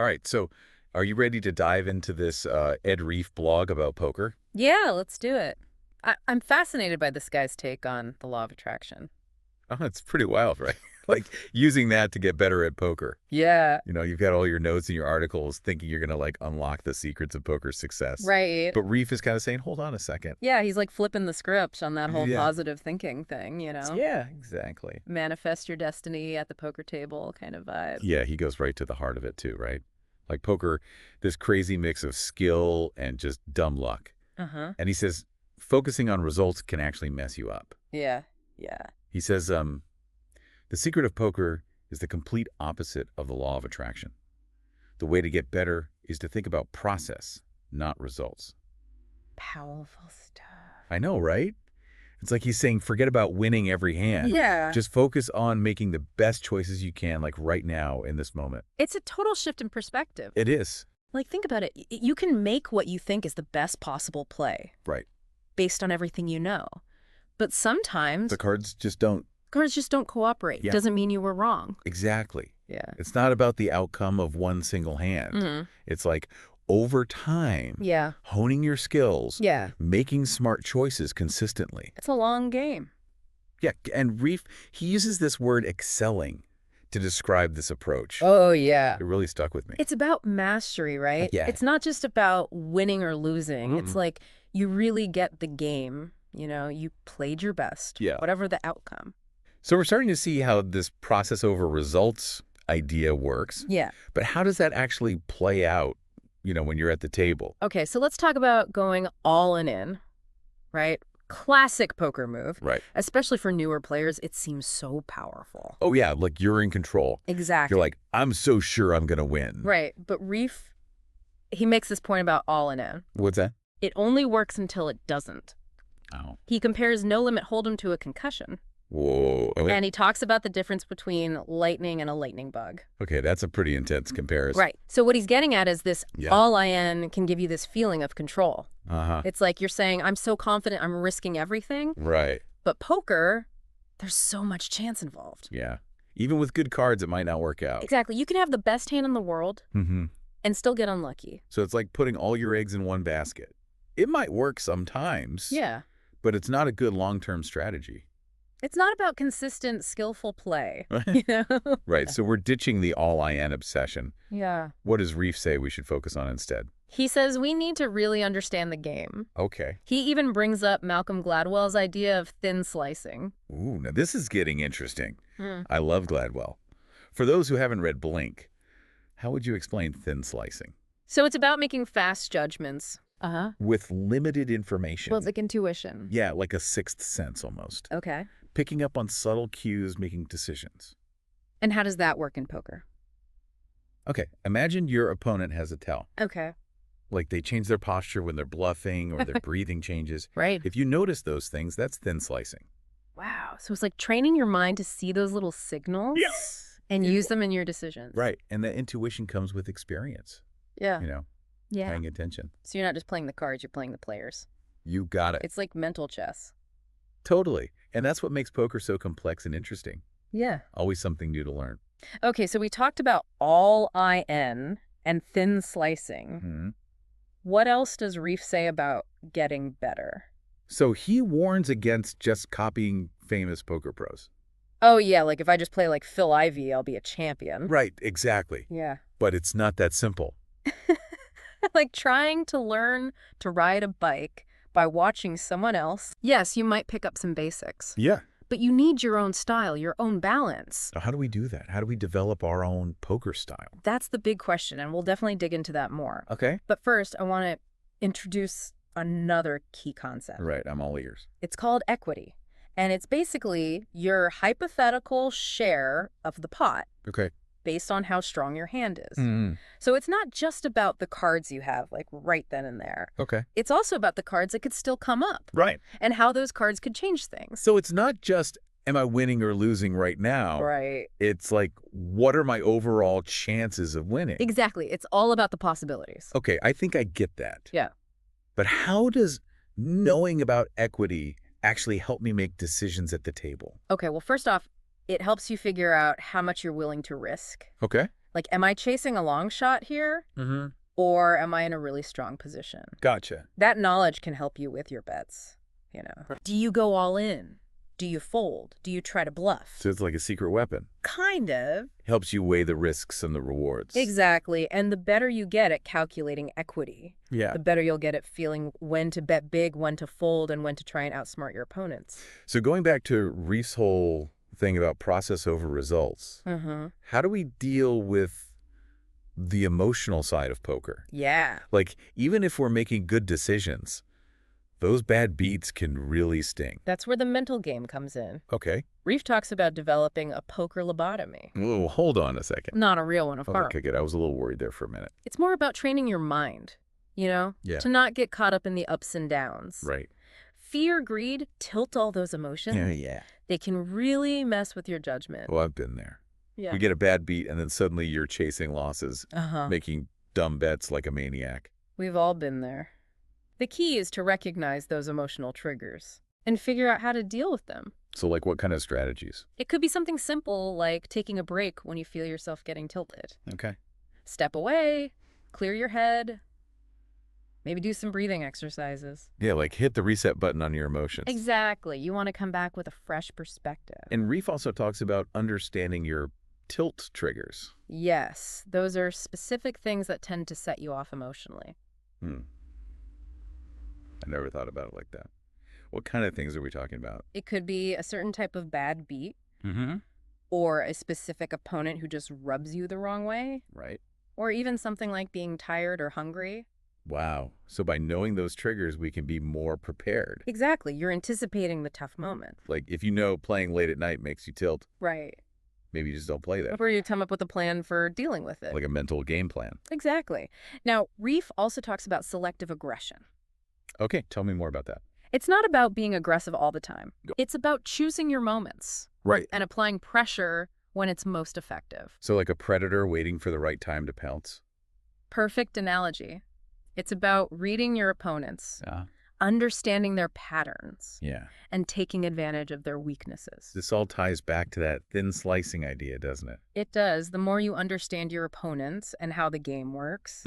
All right, so are you ready to dive into this Ed Reef blog about poker? Yeah, let's do it. I'm fascinated by this guy's take on the law of attraction. Oh, it's pretty wild, right? Like using that to get better at poker. Yeah, You've got all your notes and your articles thinking you're going to like unlock the secrets of poker success. right. But Reef is kind of saying, hold on a second. Yeah, he's like flipping the script on that whole Yeah. positive thinking thing. Yeah, exactly. Manifest your destiny at the poker table kind of vibe. Yeah, he goes right to the heart of it too, right? Like poker, this crazy mix of skill and just dumb luck. Uh-huh. And he says focusing on results can actually mess you up. Yeah, yeah. He says, the secret of poker is the complete opposite of the law of attraction. The way to get better is to think about process, not results. Powerful stuff. I know, right? It's like he's saying, forget about winning every hand. Yeah. Just focus on making the best choices you can, like right now in this moment. It's a total shift in perspective. It is. Like, think about it. You can make what you think is the best possible play Right. based on everything you know. But sometimes The cards just don't. cards just don't cooperate. Yeah. Doesn't mean you were wrong. Exactly. Yeah. It's not about the outcome of one single hand. Mm-hmm. It's like over time, Yeah. honing your skills, Yeah. making smart choices consistently. It's a long game. Yeah, and Reef, he uses this word excelling to describe this approach. Oh, yeah. It really stuck with me. It's about mastery, right? Yeah. It's not just about winning or losing. It's Mm-mm. like you really get the game. You played your best. Yeah. Whatever the outcome. So we're starting to see how this process over results idea works, Yeah. but how does that actually play out, when you're at the table? Okay, so let's talk about going all in, right? Classic poker move. Right. Especially for newer players, it seems so powerful. Oh, yeah, like you're in control. Exactly. You're like, I'm so sure I'm going to win. Right. But Reef, he makes this point about all in. What's that? It only works until it doesn't. Oh. He compares no limit hold'em to a concussion. Whoa. Okay. And he talks about the difference between lightning and a lightning bug. Okay, that's a pretty intense comparison. Right. So what he's getting at is this Yeah. all-in can give you this feeling of control. Uh-huh. It's like you're saying, I'm so confident I'm risking everything. Right. But poker, there's so much chance involved. Yeah. Even with good cards, it might not work out. Exactly. You can have the best hand in the world Mm-hmm. and still get unlucky. So it's like putting all your eggs in one basket. It might work sometimes, Yeah. but it's not a good long-term strategy. It's not about consistent, skillful play. You know? Right, so we're ditching the all-in obsession. Yeah. What does Reef say we should focus on instead? He says we need to really understand the game. Okay. He even brings up Malcolm Gladwell's idea of thin slicing. Ooh, now this is getting interesting. Hmm. I love Gladwell. For those who haven't read Blink, how would you explain thin slicing? So it's about making fast judgments. Uh-huh. With limited information. Well, it's like intuition. Yeah, like a sixth sense almost. Okay. Picking up on subtle cues, making decisions. And how does that work in poker? Okay, imagine your opponent has a tell. Okay. Like they change their posture when they're bluffing or their breathing changes. Right. If you notice those things, that's thin slicing. Wow. So it's like training your mind to see those little signals and use them in your decisions. Right, and that intuition comes with experience, Yeah. Yeah. paying attention. So you're not just playing the cards, you're playing the players. You got it. It's like mental chess. Totally. And that's what makes poker so complex and interesting. Yeah. Always something new to learn. Okay, so we talked about all-in and thin slicing. Hmm. What else does Reef say about getting better? So he warns against just copying famous poker pros. Oh, yeah, like if I just play like Phil Ivey, I'll be a champion. Right, exactly. Yeah. But it's not that simple. Like trying to learn to ride a bike by watching someone else. Yes, you might pick up some basics, Yeah. but you need your own style, your own balance. So how do we do that? How do we develop our own poker style? That's the big question, and we'll definitely dig into that more. Okay. But first, I want to introduce another key concept. Right, I'm all ears. It's called equity, and it's basically your hypothetical share of the pot Okay. based on how strong your hand is. Mm-hmm. So it's not just about the cards you have, like right then and there. Okay. It's also about the cards that could still come up Right. and how those cards could change things. So it's not just, am I winning or losing right now? Right. It's like, what are my overall chances of winning? Exactly. It's all about the possibilities. Okay, I think I get that. Yeah. But how does knowing about equity actually help me make decisions at the table? Okay, well, first off, it helps you figure out how much you're willing to risk. Okay. Like, am I chasing a long shot here? Mm-hmm. Or am I in a really strong position? Gotcha. That knowledge can help you with your bets, you know. Do you go all in? Do you fold? Do you try to bluff? So it's like a secret weapon. Kind of. Helps you weigh the risks and the rewards. Exactly. And the better you get at calculating equity, Yeah. the better you'll get at feeling when to bet big, when to fold, and when to try and outsmart your opponents. So going back to Reef's whole thing about process over results, how do we deal with the emotional side of poker? Yeah. Like, even if we're making good decisions, those bad beats can really sting. That's where the mental game comes in. Okay. Reef talks about developing a poker lobotomy. Oh, hold on a second. Not a real one, of course. Okay, good. I was a little worried there for a minute. It's more about training your mind, you know? Yeah. To not get caught up in the ups and downs. Right. Fear, greed, tilt all those emotions. Yeah. They can really mess with your judgment. Well, I've been there. Yeah. We get a bad beat, and then suddenly you're chasing losses, making dumb bets like a maniac. We've all been there. The key is to recognize those emotional triggers and figure out how to deal with them. So, like, what kind of strategies? It could be something simple like taking a break when you feel yourself getting tilted. Okay. Step away, clear your head, maybe do some breathing exercises. Yeah, like hit the reset button on your emotions. Exactly. You want to come back with a fresh perspective. And Reef also talks about understanding your tilt triggers. Yes, those are specific things that tend to set you off emotionally. I never thought about it like that. What kind of things are we talking about? It could be a certain type of bad beat, or a specific opponent who just rubs you the wrong way, Right. or even something like being tired or hungry. Wow. So by knowing those triggers, we can be more prepared. Exactly. You're anticipating the tough moment. Like, if you know playing late at night makes you tilt, Right. maybe you just don't play that. Or you come up with a plan for dealing with it. Like a mental game plan. Exactly. Now, Reef also talks about selective aggression. Okay, tell me more about that. It's not about being aggressive all the time. It's about choosing your moments. Right. And applying pressure when it's most effective. So like a predator waiting for the right time to pounce? Perfect analogy. It's about reading your opponents, understanding their patterns, Yeah. and taking advantage of their weaknesses. This all ties back to that thin slicing idea, doesn't it? It does. The more you understand your opponents and how the game works,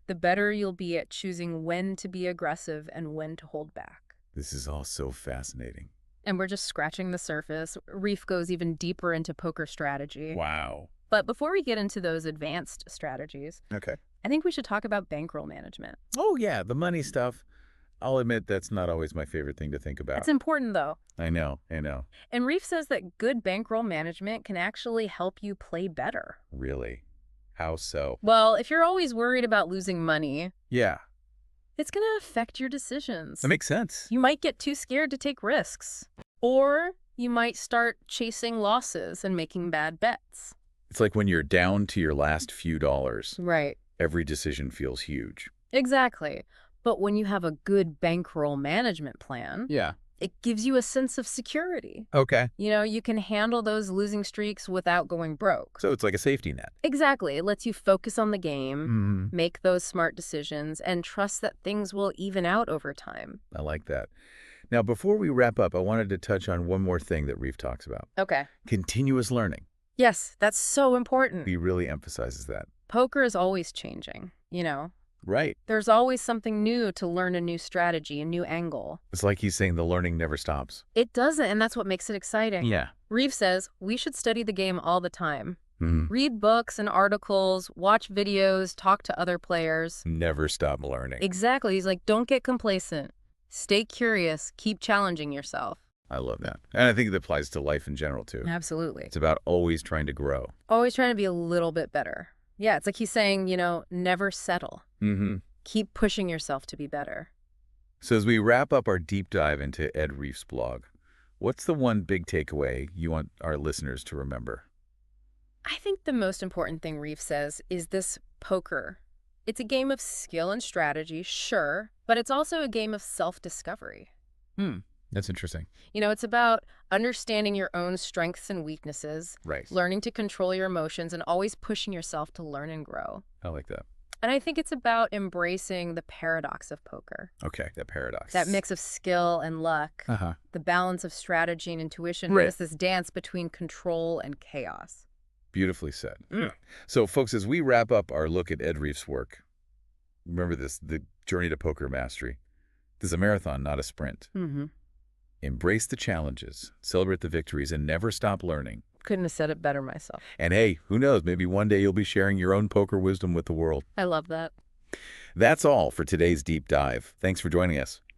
the better you'll be at choosing when to be aggressive and when to hold back. This is all so fascinating. And we're just scratching the surface. Reef goes even deeper into poker strategy. Wow. But before we get into those advanced strategies, Okay. I think we should talk about bankroll management. Oh, yeah, the money stuff. I'll admit that's not always my favorite thing to think about. It's important, though. I know. And Reef says that good bankroll management can actually help you play better. Really? How so? Well, if you're always worried about losing money, Yeah, it's going to affect your decisions. that makes sense. You might get too scared to take risks. Or you might start chasing losses and making bad bets. It's like when you're down to your last few dollars, Right. every decision feels huge. Exactly. But when you have a good bankroll management plan, Yeah. it gives you a sense of security. Okay. You know, you can handle those losing streaks without going broke. So it's like a safety net. Exactly. It lets you focus on the game, make those smart decisions, and trust that things will even out over time. I like that. Now, before we wrap up, I wanted to touch on one more thing that Reef talks about. Okay. Continuous learning. Yes, that's so important. He really emphasizes that. Poker is always changing, you know. Right. There's always something new to learn, a new strategy, a new angle. It's like he's saying the learning never stops. It doesn't, and that's what makes it exciting. Yeah. Reeve says we should study the game all the time. Mm-hmm. Read books and articles, watch videos, talk to other players. Never stop learning. Exactly. He's like, don't get complacent. Stay curious. Keep challenging yourself. I love that. And I think it applies to life in general, too. Absolutely. It's about always trying to grow. Always trying to be a little bit better. Yeah, it's like he's saying, you know, never settle. Mm-hmm. Keep pushing yourself to be better. So as we wrap up our deep dive into Ed Reef's blog, what's the one big takeaway you want our listeners to remember? I think the most important thing Reef says is this poker. It's a game of skill and strategy, sure, but it's also a game of self-discovery. That's interesting. You know, it's about understanding your own strengths and weaknesses, Right. learning to control your emotions, and always pushing yourself to learn and grow. I like that. And I think it's about embracing the paradox of poker. Okay, that paradox. That mix of skill and luck, Uh-huh. the balance of strategy and intuition. Right. It's this dance between control and chaos. Beautifully said. Yeah. So, folks, as we wrap up our look at Ed Reef's work, remember this, the journey to poker mastery. This is a marathon, not a sprint. Mm-hmm. Embrace the challenges, celebrate the victories, and never stop learning. Couldn't have said it better myself. And hey, who knows, maybe one day you'll be sharing your own poker wisdom with the world. I love that. That's all for today's deep dive. Thanks for joining us.